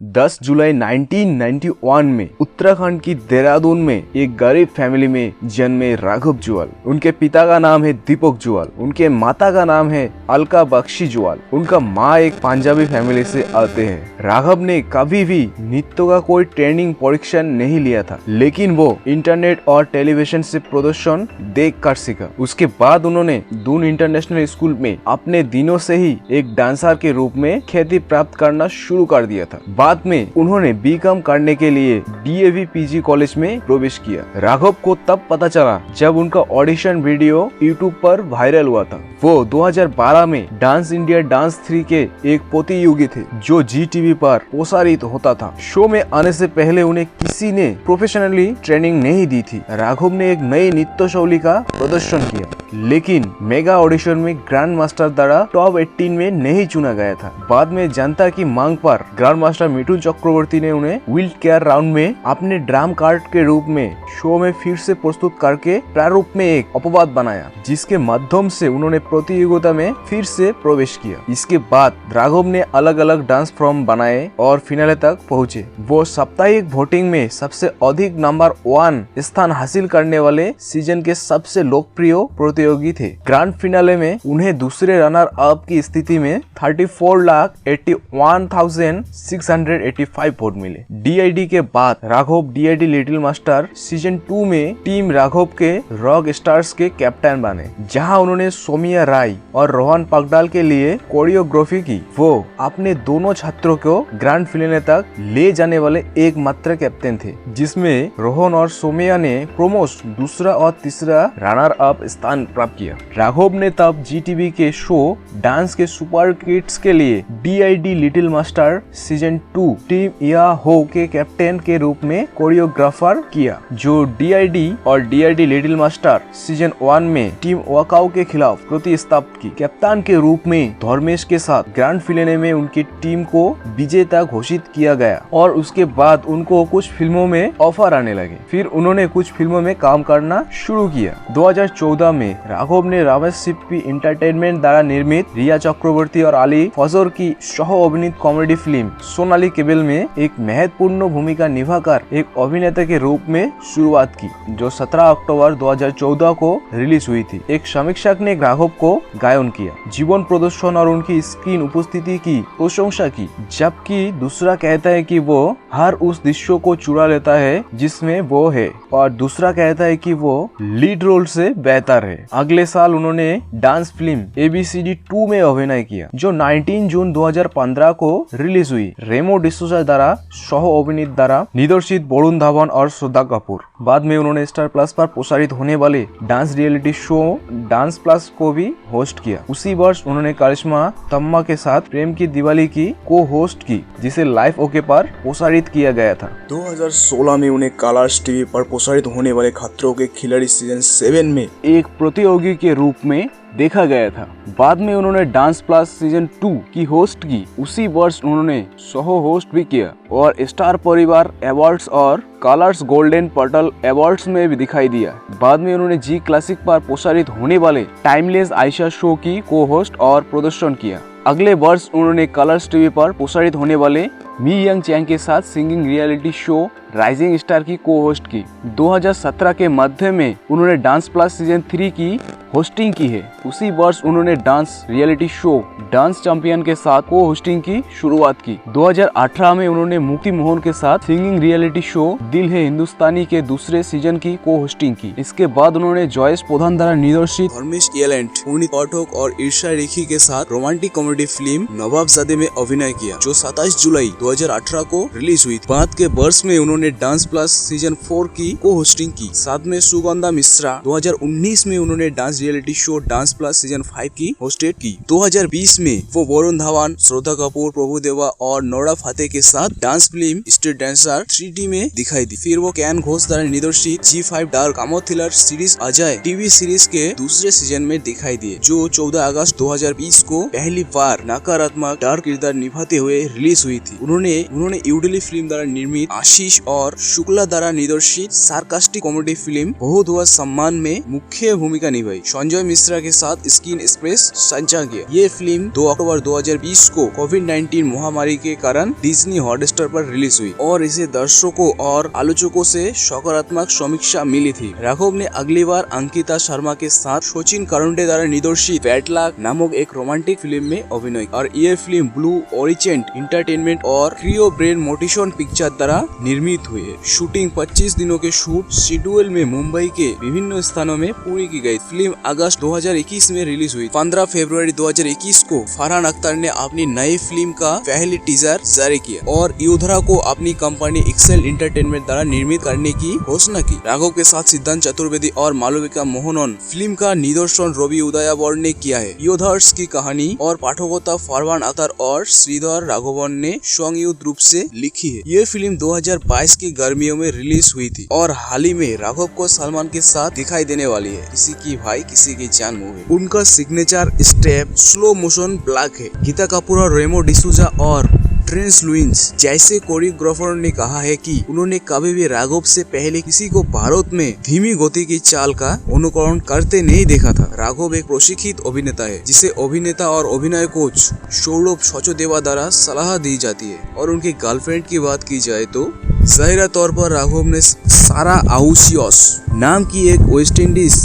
10 जुलाई 1991 में उत्तराखंड की देहरादून में एक गरीब फैमिली में जन्मे राघव जुआल। उनके पिता का नाम है दीपक जुआल, उनके माता का नाम है अलका बख्शी जुआल। उनका माँ एक पंजाबी फैमिली से आते हैं। राघव ने कभी भी नृत्य का कोई ट्रेनिंग परीक्षा नहीं लिया था, लेकिन वो इंटरनेट और टेलीविजन से प्रदर्शन देख कर सीखा। उसके बाद उन्होंने दून इंटरनेशनल स्कूल में अपने दिनों से ही एक डांसर के रूप में ख्याति प्राप्त करना शुरू कर दिया था। बाद में उन्होंने बीकॉम करने के लिए DAV PG कॉलेज में प्रवेश किया। राघव को तब पता चला जब उनका ऑडिशन वीडियो YouTube पर वायरल हुआ था। वो 2012 में डांस इंडिया डांस 3 के एक प्रतियोगी थे जो GTV पर प्रसारित होता था। शो में आने से पहले उन्हें किसी ने प्रोफेशनली ट्रेनिंग नहीं दी थी। राघव ने एक नई नृत्य शैली का प्रदर्शन किया, लेकिन मेगा ऑडिशन में ग्रैंड मास्टर द्वारा टॉप 18 में नहीं चुना गया था। बाद में जनता की मांग पर ग्रैंड मास्टर मिथुन चक्रवर्ती ने उन्हें व्हील चेयर राउंड में अपने ड्राम कार्ड के रूप में शो में फिर से प्रस्तुत करके प्रारूप में एक अपवाद बनाया, जिसके माध्यम से उन्होंने प्रतियोगिता में फिर से प्रवेश किया। इसके बाद राघव ने अलग अलग डांस फॉर्म बनाए और फिनाले तक पहुंचे। वो साप्ताहिक वोटिंग में सबसे अधिक नंबर 1 स्थान हासिल करने वाले सीजन के सबसे लोकप्रिय प्रतियोगी थे। ग्रैंड फिनाले में उन्हें दूसरे रनर अप की स्थिति में 34,81,685 वोट मिले। DID के बाद Raghav DID little master season 2 में टीम राघव के रॉक स्टार्स के कैप्टन बने, जहां उन्होंने सोमिया राय और रोहन पगडाल के लिए कोरियोग्राफी की। वो अपने दोनों छात्रों को ग्रैंड फिनाले तक ले जाने वाले एकमात्र कैप्टन थे, जिसमें रोहन और सोमिया ने क्रमश दूसरा और तीसरा रनर अप स्थान प्राप्त किया। राघव ने तब GTV के शो डांस के सुपर किड्स के लिए DID little master season 2 team या हो के कैप्टन के रूप में कोरियोग्राफर किया, जो DID और DID लिटिल मास्टर सीजन 1 में टीम वाकाओ के खिलाफ प्रतिस्पर्धा की। कप्तान के रूप में धर्मेश के साथ ग्रैंड फिनाले में उनकी टीम को विजेता घोषित किया गया और उसके बाद उनको कुछ फिल्मों में ऑफर आने लगे। फिर उन्होंने कुछ फिल्मों में काम करना शुरू किया। 2014 में राघव ने रामेश सिप्पी एंटरटेनमेंट द्वारा निर्मित रिया चक्रवर्ती और अली फजर की सह अभिनीत कॉमेडी फिल्म सोनाली केबल में एक महत्वपूर्ण भूमिका निभाकर एक अभिनेता के रूप में शुरुआत की, जो 17 अक्टूबर 2014 को रिलीज हुई थी। एक समीक्षक ने राघव को गायन किया, जीवन प्रदर्शन और उनकी स्क्रीन उपस्थिति की प्रशंसा की, जबकि दूसरा कहता है कि वो हर उस दृश्य को चुरा लेता है जिसमें वो है, और दूसरा कहता है कि वो लीड रोल से बेहतर है। अगले साल उन्होंने डांस फिल्म ABCD 2 में अभिनय किया, जो 19 जून 2015 को रिलीज हुई। रेमो डिसूजा द्वारा सह अभिनीत द्वारा निर्देशित वरुण धवन और श्रद्धा कपूर। बाद में उन्होंने स्टार प्लस पर प्रसारित होने वाले dance reality show dance plus को भी होस्ट किया। उसी वर्ष उन्होंने करिश्मा तम्मा के साथ प्रेम की दिवाली की को होस्ट की, जिसे लाइव ओके पर प्रसारित किया गया था। 2016 में उन्हें कलर्स टीवी पर प्रसारित होने वाले खतरों के खिलाड़ी सीजन 7 में एक प्रतियोगी के रूप में देखा गया था। बाद में उन्होंने डांस प्लस सीजन 2 की होस्ट की। उसी वर्ष उन्होंने सह होस्ट भी किया और स्टार परिवार अवार्ड्स और कलर्स गोल्डन पर्टल अवार्ड्स में भी दिखाई दिया। बाद में उन्होंने जी क्लासिक पर प्रसारित होने वाले टाइमलेस आयशा शो की को होस्ट और प्रदर्शन किया। अगले वर्ष उन्होंने कलर्स टीवी पर प्रसारित होने वाले मी यंग चैंग के साथ singing reality show rising star की को होस्ट की। 2017 के मध्य में उन्होंने डांस प्लस सीजन 3 की होस्टिंग की है। उसी वर्ष उन्होंने dance reality show dance champion के साथ को होस्टिंग की शुरुआत की। 2018 में उन्होंने मुक्ति मोहन के साथ सिंगिंग रियलिटी शो दिल है हिंदुस्तानी के दूसरे सीजन की को होस्टिंग की। इसके बाद उन्होंने जॉयस प्रधान द्वारा निर्देशित धर्मेश एलेंट, पुनीत पाठक और ईर्षा रेखी के साथ रोमांटिक कॉमेडी फिल्म नवाबजादे में अभिनय किया, जो 27 जुलाई 2018 को रिलीज हुई। बाद के वर्ष में उन्होंने डांस प्लस सीजन 4 की को होस्टिंग की। साथ में सुगंधा मिश्रा 2019 में उन्होंने dance reality show dance plus season 5 की होस्टेड की। 2020 में वो वरुण धवन, श्रद्धा कपूर, प्रभुदेवा और नोरा फतेह के साथ dance film street dancer 3D में दिखाई दी। फिर वो कैन घोष द्वारा निर्देशित G5 डार्क कामो thriller series Ajay TV series के दूसरे सीजन में दिखाई दिए, जो 14 अगस्त 2020 को पहली बार नकारात्मक डार्क किरदार निभाते हुए रिलीज हुई थी। उन्होंने यूडली फिल्म द्वारा निर्मित आशीष और शुक्ला द्वारा निर्देशित सार्कास्टिक कॉमेडी फिल्म बहुत हुआ सम्मान में मुख्य भूमिका निभाई। संजय मिश्रा के साथ स्क्रीन एक्सप्रेस साझा किया। ये फिल्म 2 अक्टूबर 2020 को कोविड-19 महामारी के कारण डिज्नी हॉटस्टार पर रिलीज हुई और इसे दर्शकों और आलोचकों से सकारात्मक समीक्षा मिली थी। राघव ने अगली बार अंकिता शर्मा के साथ सचिन करुंडे द्वारा निर्देशित बैड लक नामक एक रोमांटिक फिल्म में अभिनय और ये फिल्म ब्लू ओरिजेंट एंटरटेनमेंट और क्रियो ब्रेन मोटिशन पिक्चर द्वारा निर्मित हुई है। शूटिंग 25 दिनों के शूट शेड्यूल में मुंबई के विभिन्न स्थानों में पूरी की गई। फिल्म अगस्त 2021 में रिलीज हुई। 15 फरवरी 2021 को फरहान अख्तर ने अपनी नई फिल्म का पहली टीजर जारी किया और योधरा को अपनी कंपनी एक्सेल एंटरटेनमेंट द्वारा निर्मित करने की घोषणा की। राघव के साथ सिद्धांत चतुर्वेदी और मालविका मोहनन फिल्म का निर्देशन रवि उदयावर ने किया है। योधर्स की कहानी और पाठकोता फरहान अख्तर और श्रीधर राघवन ने संयुक्त रूप से लिखी है। ये फिल्म 2022 की गर्मियों में रिलीज हुई थी और हाल ही में राघव को सलमान के साथ दिखाई देने वाली है। किसी की भाई किसी की जान मूवी। उनका signature step slow motion black है। गीता कपूर और रेमो डिसूजा और ट्रेंस लुइस जैसे कोरियोग्राफर ने कहा है कि उन्होंने कभी भी राघव से पहले किसी को भारत में धीमी गति की चाल का अनुकरण करते नहीं देखा था। राघव एक प्रशिक्षित अभिनेता है जिसे अभिनेता और अभिनय कोच सौरभ सचदेवा द्वारा सलाह दी जाती है। और उनकी गर्लफ्रेंड की बात की जाए तो जाहिर तौर पर राघव ने सारा आउसियस नाम की एक वेस्ट इंडीज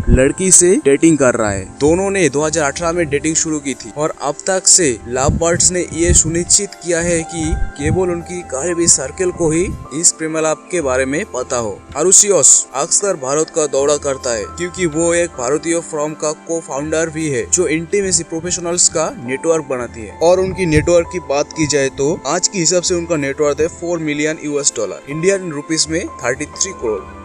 लड़की से डेटिंग कर रहा है। दोनों ने 2018 में डेटिंग शुरू की थी और अब तक से लव बर्ड्स ने ये सुनिश्चित किया है कि केवल उनकी करीबी सर्कल को ही इस प्रेमालाप के बारे में पता हो। आरुसियस अक्सर भारत का दौरा करता है क्योंकि वो एक भारतीय फर्म का को फाउंडर भी है जो इंटीमेसी प्रोफेशनल्स का नेटवर्क बनाती है। और उनकी नेटवर्क की बात की जाए तो आज के हिसाब से उनका नेटवर्क है $4 मिलियन, इंडियन रुपीस में 33 करोड़।